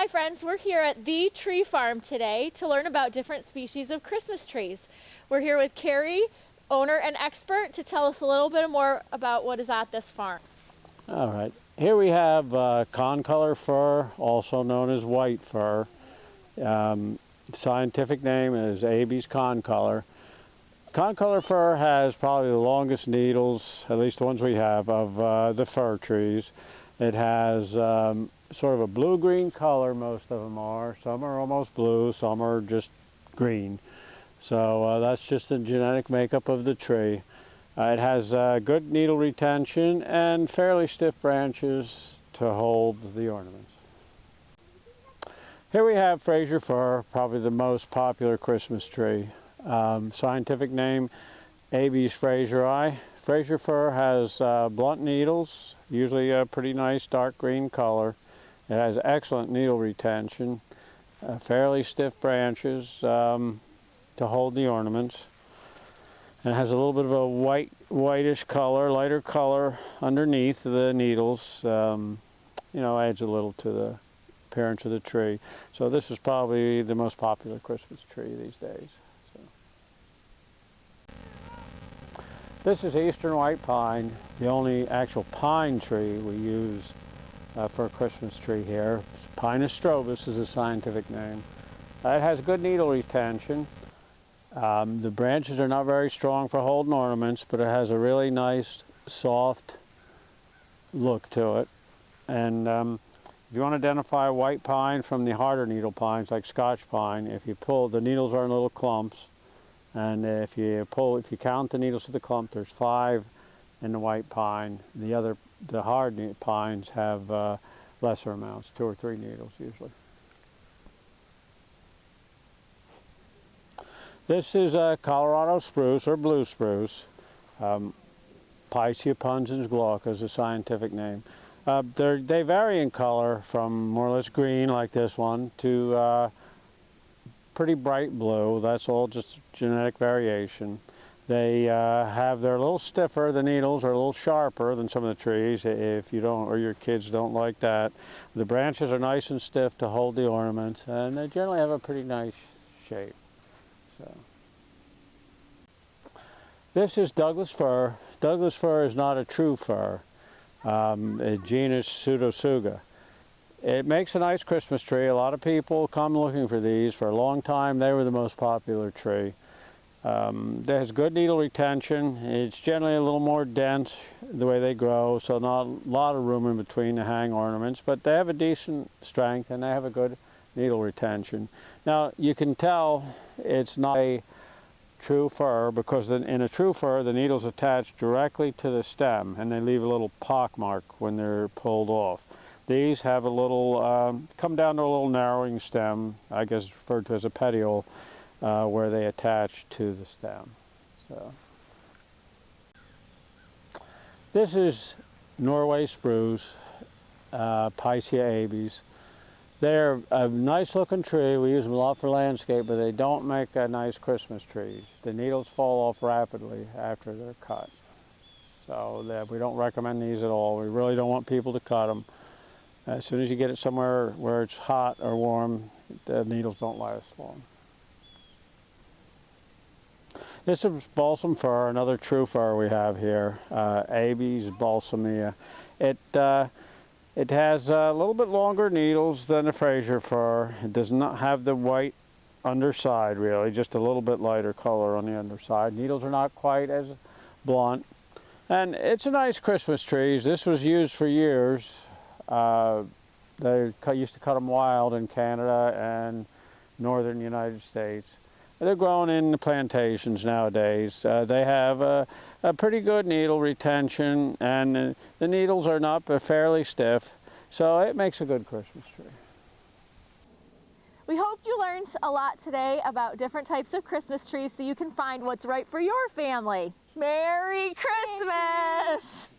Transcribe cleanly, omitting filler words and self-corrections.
Hi friends, we're here at the tree farm today to learn about different species of Christmas trees. We're here with Carrie, owner and expert, to tell us a little bit more about what is at this farm. All right, here we have concolor fir, also known as white fir. Scientific name is Abies concolor. Concolor fir has probably the longest needles, at least the ones we have, of the fir trees. It has sort of a blue-green color, most of them are. Some are almost blue, some are just green. So that's just the genetic makeup of the tree. It has good needle retention and fairly stiff branches to hold the ornaments. Here we have Fraser fir, probably the most popular Christmas tree. Scientific name, Abies fraseri. Fraser fir has blunt needles, usually a pretty nice dark green color. It has excellent needle retention, fairly stiff branches to hold the ornaments. And it has a little bit of a whitish color, lighter color underneath the needles. Adds a little to the appearance of the tree. So this is probably the most popular Christmas tree these days. This is eastern white pine, the only actual pine tree we use for a Christmas tree here. Pinus strobus is the scientific name. It has good needle retention. The branches are not very strong for holding ornaments, but it has a really nice, soft look to it. And if you want to identify white pine from the harder needle pines like Scotch pine, if you pull, the needles are in little clumps. And if you count the needles of the clump, there's 5 in the white pine. The hard pines have lesser amounts, 2 or 3 needles usually. This is a Colorado spruce or blue spruce. Picea pungens glauca is the scientific name. They vary in color from more or less green like this one to pretty bright blue. That's all just genetic variation. They're a little stiffer. The needles are a little sharper than some of the trees if you don't, or your kids don't like that. The branches are nice and stiff to hold the ornaments, and they generally have a pretty nice shape. So. This is Douglas fir. Douglas fir is not a true fir, a genus Pseudotsuga. It makes a nice Christmas tree. A lot of people come looking for these. For a long time, they were the most popular tree. It has good needle retention. It's generally a little more dense the way they grow, so not a lot of room in between to hang ornaments, but they have a decent strength and they have a good needle retention. Now, you can tell it's not a true fir because in a true fir, the needles attach directly to the stem and they leave a little pock mark when they're pulled off. These have a little, come down to a little narrowing stem, I guess referred to as a petiole, where they attach to the stem. So. This is Norway spruce, Picea abies. They're a nice looking tree. We use them a lot for landscape, but they don't make nice Christmas trees. The needles fall off rapidly after they're cut. So we don't recommend these at all. We really don't want people to cut them. As soon as you get it somewhere where it's hot or warm, the needles don't last long. This is balsam fir, another true fir we have here, Abies balsamea. It has a little bit longer needles than the Fraser fir. It does not have the white underside really, just a little bit lighter color on the underside. Needles are not quite as blunt. And it's a nice Christmas tree. This was used for years. They used to cut them wild in Canada and northern United States. They're grown in the plantations nowadays. They have a pretty good needle retention, and the needles are not fairly stiff, so it makes a good Christmas tree. We hope you learned a lot today about different types of Christmas trees so you can find what's right for your family. Merry Christmas!